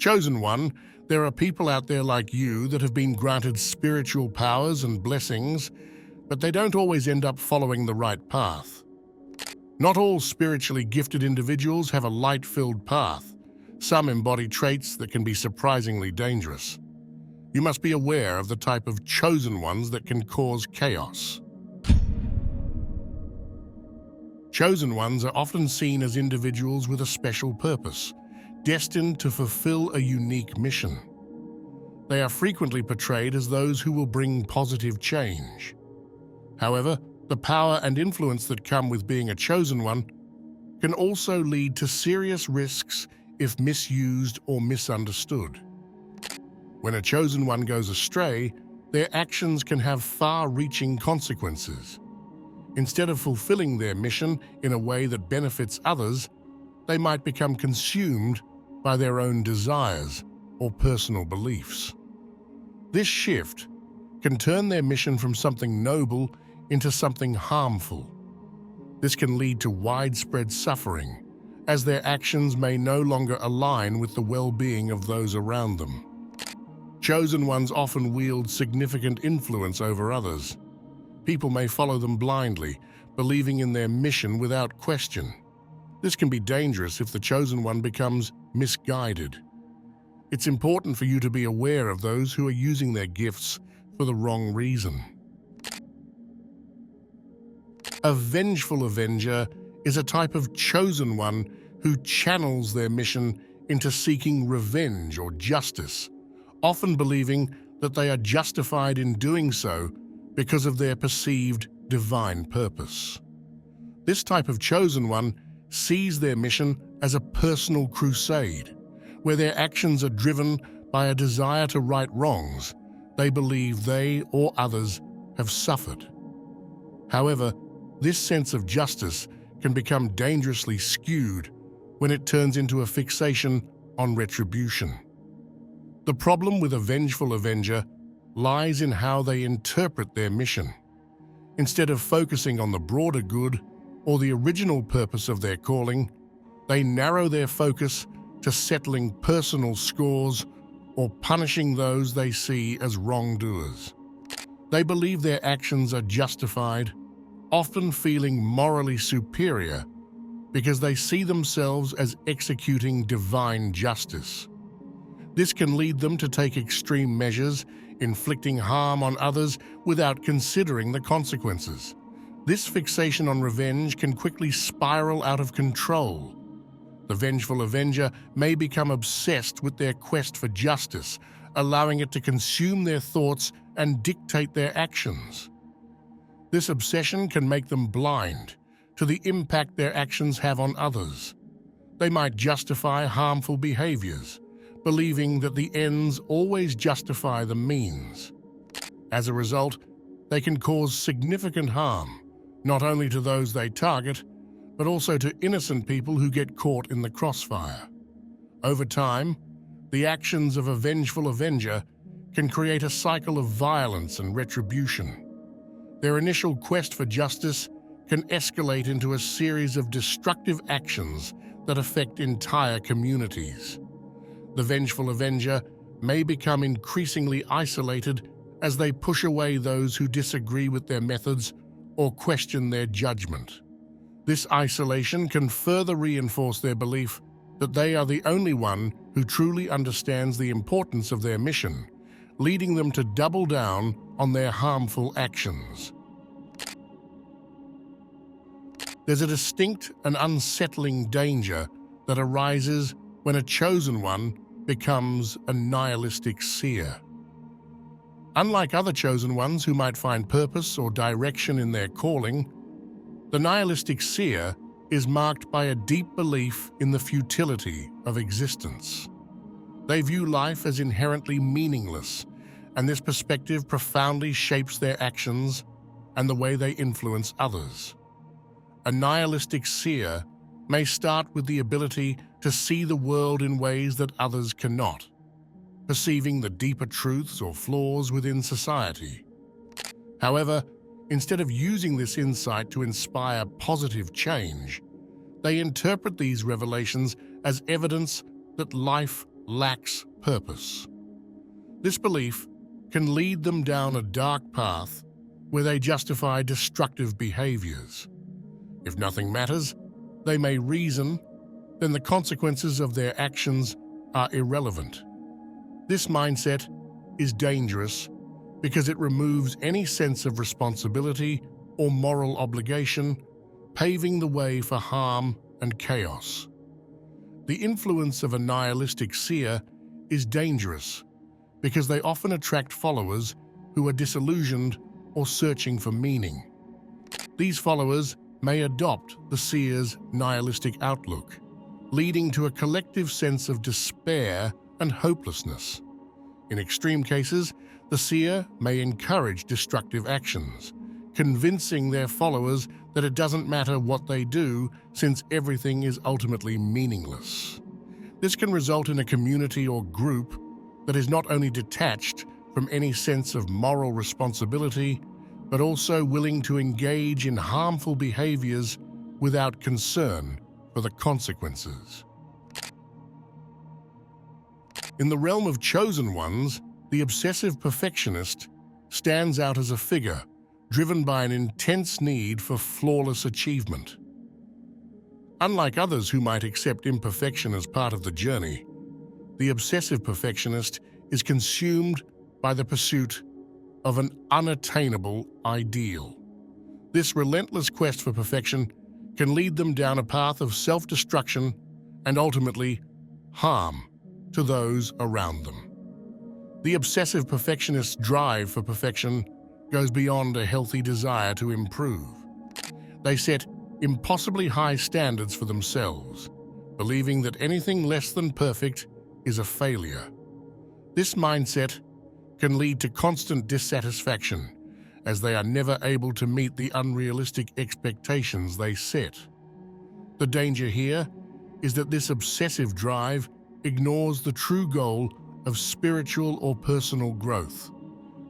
Chosen one, there are people out there like you that have been granted spiritual powers and blessings, but they don't always end up following the right path. Not all spiritually gifted individuals have a light-filled path. Some embody traits that can be surprisingly dangerous. You must be aware of the type of chosen ones that can cause chaos. Chosen ones are often seen as individuals with a special purpose, destined to fulfill a unique mission. They are frequently portrayed as those who will bring positive change. However, the power and influence that come with being a chosen one can also lead to serious risks if misused or misunderstood. When a chosen one goes astray, their actions can have far-reaching consequences. Instead of fulfilling their mission in a way that benefits others, they might become consumed by their own desires or personal beliefs. This shift can turn their mission from something noble into something harmful. This can lead to widespread suffering, as their actions may no longer align with the well-being of those around them. Chosen ones often wield significant influence over others. People may follow them blindly, believing in their mission without question. This can be dangerous if the chosen one becomes misguided. It's important for you to be aware of those who are using their gifts for the wrong reason. A vengeful avenger is a type of chosen one who channels their mission into seeking revenge or justice, often believing that they are justified in doing so because of their perceived divine purpose. This type of chosen one sees their mission as a personal crusade, where their actions are driven by a desire to right wrongs they believe they or others have suffered. However, this sense of justice can become dangerously skewed when it turns into a fixation on retribution. The problem with a vengeful avenger lies in how they interpret their mission. Instead of focusing on the broader good or the original purpose of their calling, they narrow their focus to settling personal scores or punishing those they see as wrongdoers. They believe their actions are justified, often feeling morally superior because they see themselves as executing divine justice. This can lead them to take extreme measures, inflicting harm on others without considering the consequences. This fixation on revenge can quickly spiral out of control. The vengeful avenger may become obsessed with their quest for justice, allowing it to consume their thoughts and dictate their actions. This obsession can make them blind to the impact their actions have on others. They might justify harmful behaviors, believing that the ends always justify the means. As a result, they can cause significant harm, not only to those they target, but also to innocent people who get caught in the crossfire. Over time, the actions of a vengeful avenger can create a cycle of violence and retribution. Their initial quest for justice can escalate into a series of destructive actions that affect entire communities. The vengeful avenger may become increasingly isolated as they push away those who disagree with their methods or question their judgment. This isolation can further reinforce their belief that they are the only one who truly understands the importance of their mission, leading them to double down on their harmful actions. There's a distinct and unsettling danger that arises when a chosen one becomes a nihilistic seer. Unlike other chosen ones who might find purpose or direction in their calling, the nihilistic seer is marked by a deep belief in the futility of existence. They view life as inherently meaningless, and this perspective profoundly shapes their actions and the way they influence others. A nihilistic seer may start with the ability to see the world in ways that others cannot, perceiving the deeper truths or flaws within society. However, instead of using this insight to inspire positive change, they interpret these revelations as evidence that life lacks purpose. This belief can lead them down a dark path where they justify destructive behaviors. If nothing matters, they may reason, then the consequences of their actions are irrelevant. This mindset is dangerous because it removes any sense of responsibility or moral obligation, paving the way for harm and chaos. The influence of a nihilistic seer is dangerous because they often attract followers who are disillusioned or searching for meaning. These followers may adopt the seer's nihilistic outlook, leading to a collective sense of despair and hopelessness. In extreme cases, the seer may encourage destructive actions, convincing their followers that it doesn't matter what they do since everything is ultimately meaningless. This can result in a community or group that is not only detached from any sense of moral responsibility, but also willing to engage in harmful behaviors without concern for the consequences. In the realm of chosen ones, the obsessive perfectionist stands out as a figure driven by an intense need for flawless achievement. Unlike others who might accept imperfection as part of the journey, the obsessive perfectionist is consumed by the pursuit of an unattainable ideal. This relentless quest for perfection can lead them down a path of self-destruction and ultimately harm to those around them. The obsessive perfectionist's drive for perfection goes beyond a healthy desire to improve. They set impossibly high standards for themselves, believing that anything less than perfect is a failure. This mindset can lead to constant dissatisfaction, as they are never able to meet the unrealistic expectations they set. The danger here is that this obsessive drive ignores the true goal of spiritual or personal growth,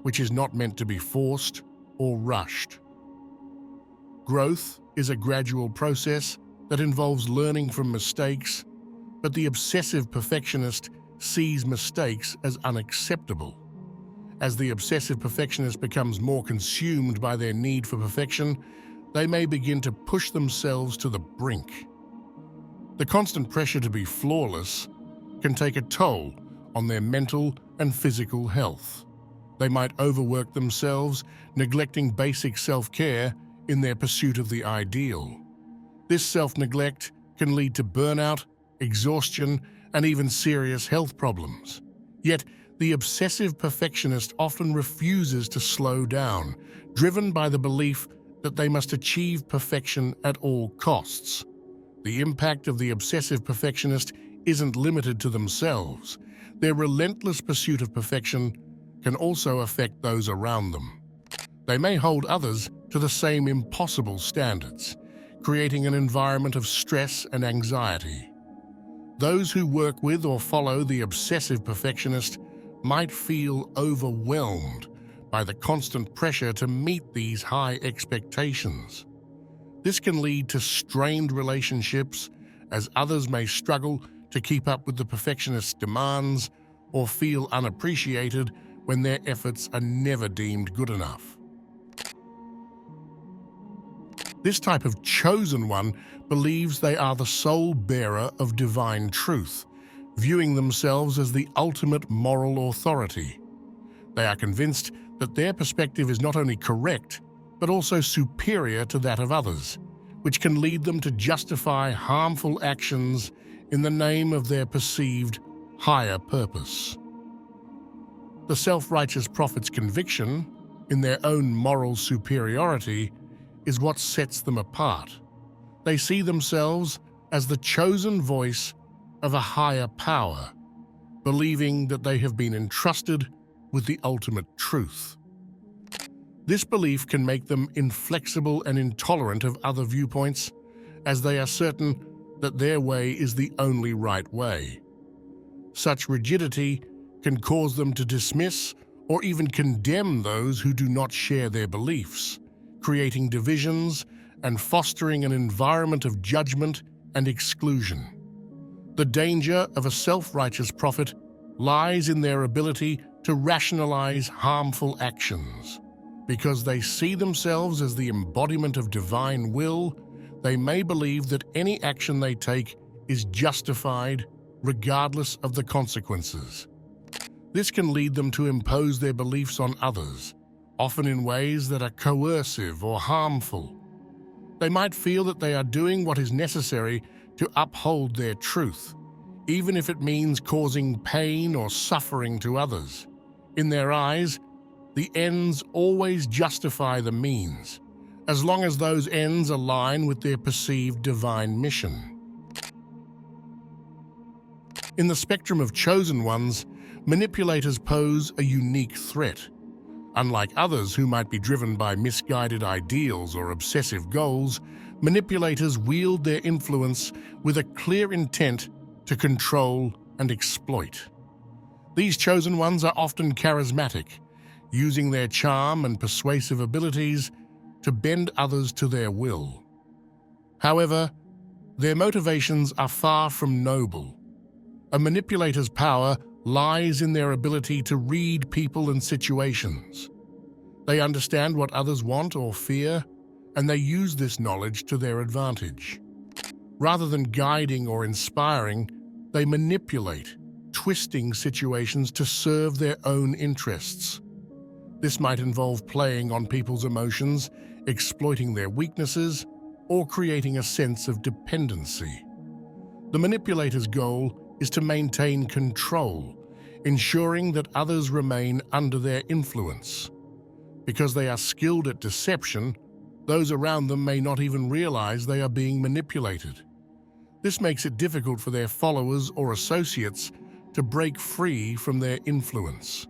which is not meant to be forced or rushed. Growth is a gradual process that involves learning from mistakes, but the obsessive perfectionist sees mistakes as unacceptable. As the obsessive perfectionist becomes more consumed by their need for perfection, they may begin to push themselves to the brink. The constant pressure to be flawless can take a toll on their mental and physical health. They might overwork themselves, neglecting basic self-care in their pursuit of the ideal. This self-neglect can lead to burnout, exhaustion, and even serious health problems. Yet, the obsessive perfectionist often refuses to slow down, driven by the belief that they must achieve perfection at all costs. The impact of the obsessive perfectionist isn't limited to themselves. Their relentless pursuit of perfection can also affect those around them. They may hold others to the same impossible standards, creating an environment of stress and anxiety. Those who work with or follow the obsessive perfectionist might feel overwhelmed by the constant pressure to meet these high expectations. This can lead to strained relationships, as others may struggle to keep up with the perfectionist's demands or feel unappreciated when their efforts are never deemed good enough. This type of chosen one believes they are the sole bearer of divine truth, viewing themselves as the ultimate moral authority. They are convinced that their perspective is not only correct, but also superior to that of others, which can lead them to justify harmful actions in the name of their perceived higher purpose. The self-righteous prophet's conviction in their own moral superiority is what sets them apart. They see themselves as the chosen voice of a higher power, believing that they have been entrusted with the ultimate truth. This belief can make them inflexible and intolerant of other viewpoints, as they are certain that their way is the only right way. Such rigidity can cause them to dismiss or even condemn those who do not share their beliefs, creating divisions and fostering an environment of judgment and exclusion. The danger of a self-righteous prophet lies in their ability to rationalize harmful actions. Because they see themselves as the embodiment of divine will, they may believe that any action they take is justified regardless of the consequences. This can lead them to impose their beliefs on others, often in ways that are coercive or harmful. They might feel that they are doing what is necessary to uphold their truth, even if it means causing pain or suffering to others. In their eyes, the ends always justify the means, as long as those ends align with their perceived divine mission. In the spectrum of chosen ones, manipulators pose a unique threat. Unlike others who might be driven by misguided ideals or obsessive goals, manipulators wield their influence with a clear intent to control and exploit. These chosen ones are often charismatic, using their charm and persuasive abilities to bend others to their will. However, their motivations are far from noble. A manipulator's power lies in their ability to read people and situations. They understand what others want or fear, and they use this knowledge to their advantage. Rather than guiding or inspiring, they manipulate, twisting situations to serve their own interests. This might involve playing on people's emotions, exploiting their weaknesses, or creating a sense of dependency. The manipulator's goal is to maintain control, ensuring that others remain under their influence. Because they are skilled at deception, those around them may not even realize they are being manipulated. This makes it difficult for their followers or associates to break free from their influence.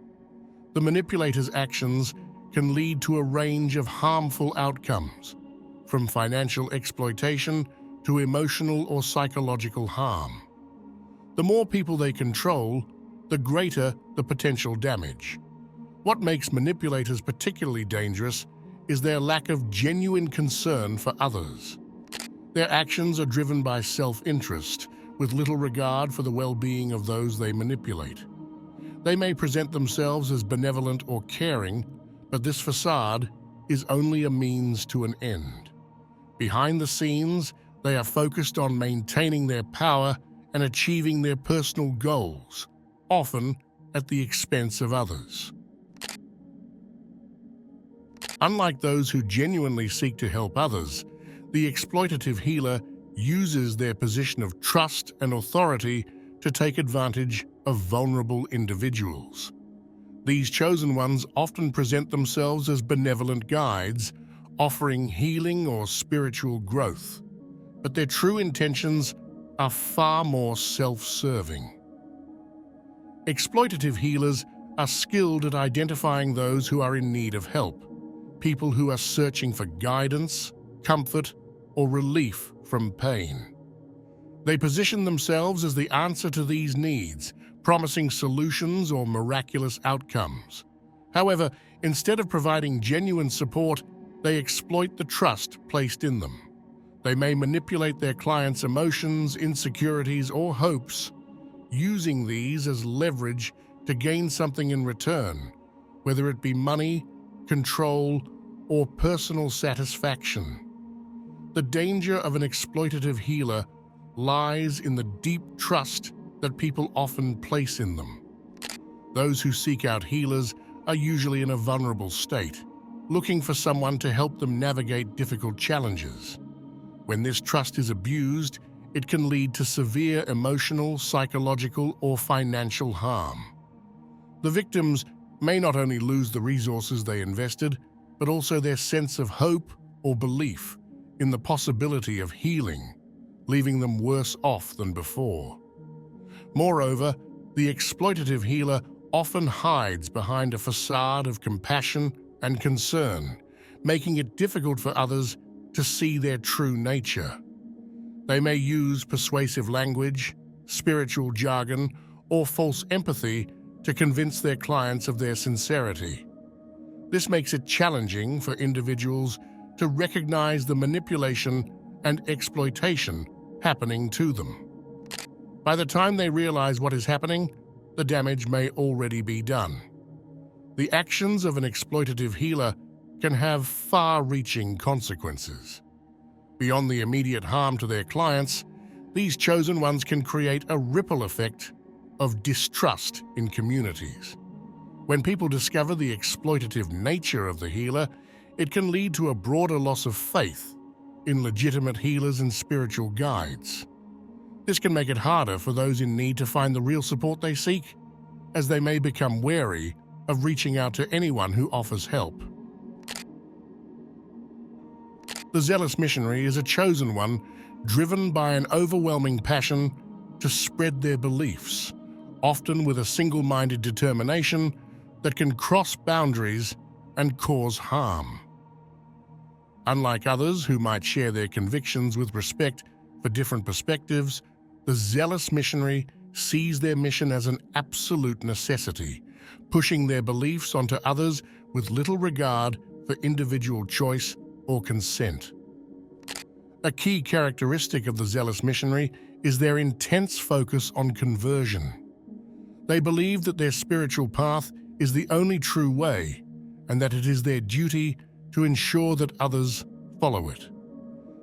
The manipulator's actions can lead to a range of harmful outcomes, from financial exploitation to emotional or psychological harm. The more people they control, the greater the potential damage. What makes manipulators particularly dangerous is their lack of genuine concern for others. Their actions are driven by self-interest, with little regard for the well-being of those they manipulate. They may present themselves as benevolent or caring, but this facade is only a means to an end. Behind the scenes, they are focused on maintaining their power and achieving their personal goals, often at the expense of others. Unlike those who genuinely seek to help others, the exploitative healer uses their position of trust and authority to take advantage of vulnerable individuals. These chosen ones often present themselves as benevolent guides, offering healing or spiritual growth, but their true intentions are far more self-serving. Exploitative healers are skilled at identifying those who are in need of help, people who are searching for guidance, comfort, or relief from pain. They position themselves as the answer to these needs, promising solutions or miraculous outcomes. However, instead of providing genuine support, they exploit the trust placed in them. They may manipulate their clients' emotions, insecurities, or hopes, using these as leverage to gain something in return, whether it be money, control, or personal satisfaction. The danger of an exploitative healer lies in the deep trust that people often place in them. Those who seek out healers are usually in a vulnerable state, looking for someone to help them navigate difficult challenges. When this trust is abused, it can lead to severe emotional, psychological, or financial harm. The victims may not only lose the resources they invested, but also their sense of hope or belief in the possibility of healing, leaving them worse off than before. Moreover, the exploitative healer often hides behind a facade of compassion and concern, making it difficult for others to see their true nature. They may use persuasive language, spiritual jargon, or false empathy to convince their clients of their sincerity. This makes it challenging for individuals to recognize the manipulation and exploitation happening to them. By the time they realize what is happening, the damage may already be done. The actions of an exploitative healer can have far-reaching consequences. Beyond the immediate harm to their clients, these chosen ones can create a ripple effect of distrust in communities. When people discover the exploitative nature of the healer, it can lead to a broader loss of faith in legitimate healers and spiritual guides. This can make it harder for those in need to find the real support they seek, as they may become wary of reaching out to anyone who offers help. The zealous missionary is a chosen one driven by an overwhelming passion to spread their beliefs, often with a single-minded determination that can cross boundaries and cause harm. Unlike others who might share their convictions with respect for different perspectives, the zealous missionary sees their mission as an absolute necessity, pushing their beliefs onto others with little regard for individual choice or consent. A key characteristic of the zealous missionary is their intense focus on conversion. They believe that their spiritual path is the only true way, and that it is their duty to ensure that others follow it.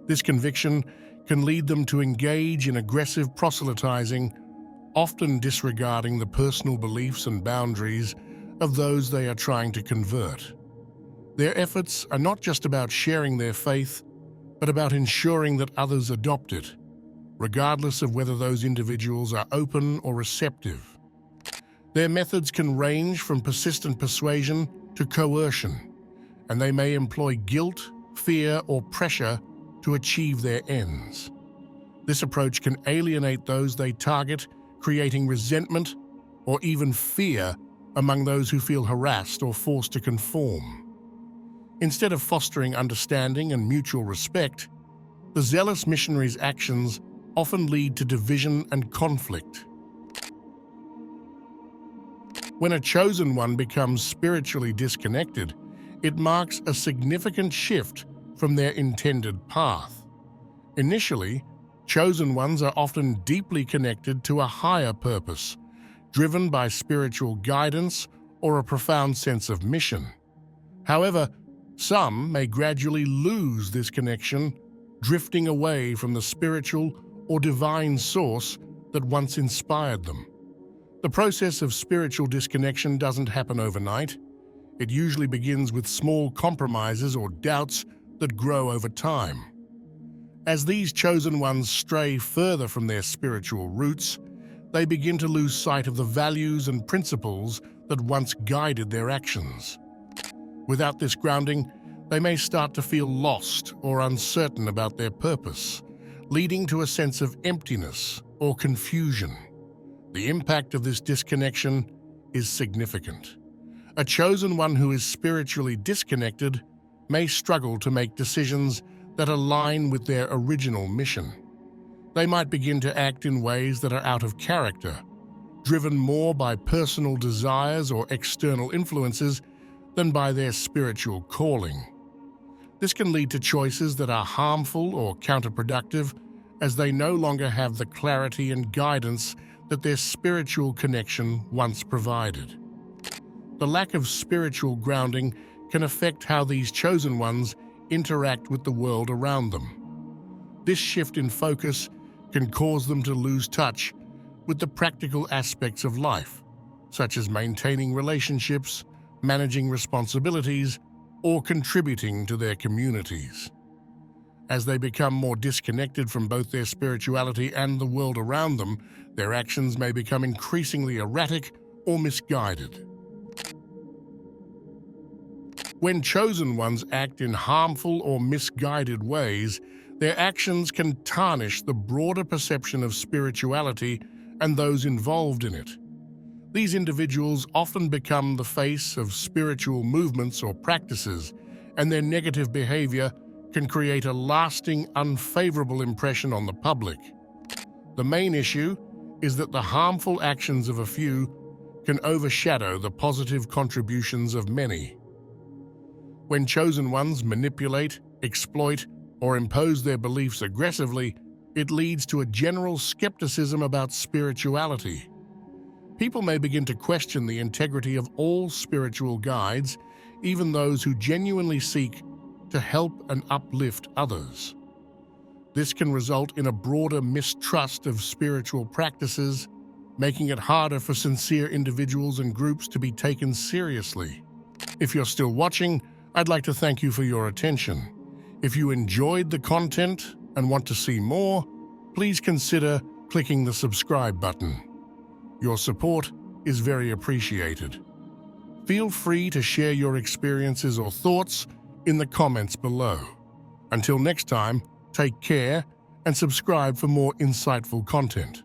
This conviction can lead them to engage in aggressive proselytizing, often disregarding the personal beliefs and boundaries of those they are trying to convert. Their efforts are not just about sharing their faith, but about ensuring that others adopt it, regardless of whether those individuals are open or receptive. Their methods can range from persistent persuasion to coercion, and they may employ guilt, fear, or pressure to achieve their ends. This approach can alienate those they target, creating resentment or even fear among those who feel harassed or forced to conform. Instead of fostering understanding and mutual respect, the zealous missionary's actions often lead to division and conflict. When a chosen one becomes spiritually disconnected, it marks a significant shift from their intended path. Initially, chosen ones are often deeply connected to a higher purpose, driven by spiritual guidance or a profound sense of mission. However, some may gradually lose this connection, drifting away from the spiritual or divine source that once inspired them. The process of spiritual disconnection doesn't happen overnight. It usually begins with small compromises or doubts that grow over time. As these chosen ones stray further from their spiritual roots, they begin to lose sight of the values and principles that once guided their actions. Without this grounding, they may start to feel lost or uncertain about their purpose, leading to a sense of emptiness or confusion. The impact of this disconnection is significant. A chosen one who is spiritually disconnected may struggle to make decisions that align with their original mission. They might begin to act in ways that are out of character, driven more by personal desires or external influences than by their spiritual calling. This can lead to choices that are harmful or counterproductive, as they no longer have the clarity and guidance that their spiritual connection once provided. The lack of spiritual grounding can affect how these chosen ones interact with the world around them. This shift in focus can cause them to lose touch with the practical aspects of life, such as maintaining relationships, managing responsibilities, or contributing to their communities. As they become more disconnected from both their spirituality and the world around them, their actions may become increasingly erratic or misguided. When chosen ones act in harmful or misguided ways, their actions can tarnish the broader perception of spirituality and those involved in it. These individuals often become the face of spiritual movements or practices, and their negative behavior can create a lasting, unfavorable impression on the public. The main issue is that the harmful actions of a few can overshadow the positive contributions of many. When chosen ones manipulate, exploit, or impose their beliefs aggressively, it leads to a general skepticism about spirituality. People may begin to question the integrity of all spiritual guides, even those who genuinely seek to help and uplift others. This can result in a broader mistrust of spiritual practices, making it harder for sincere individuals and groups to be taken seriously. If you're still watching, I'd like to thank you for your attention. If you enjoyed the content and want to see more, please consider clicking the subscribe button. Your support is very appreciated. Feel free to share your experiences or thoughts in the comments below. Until next time, take care and subscribe for more insightful content.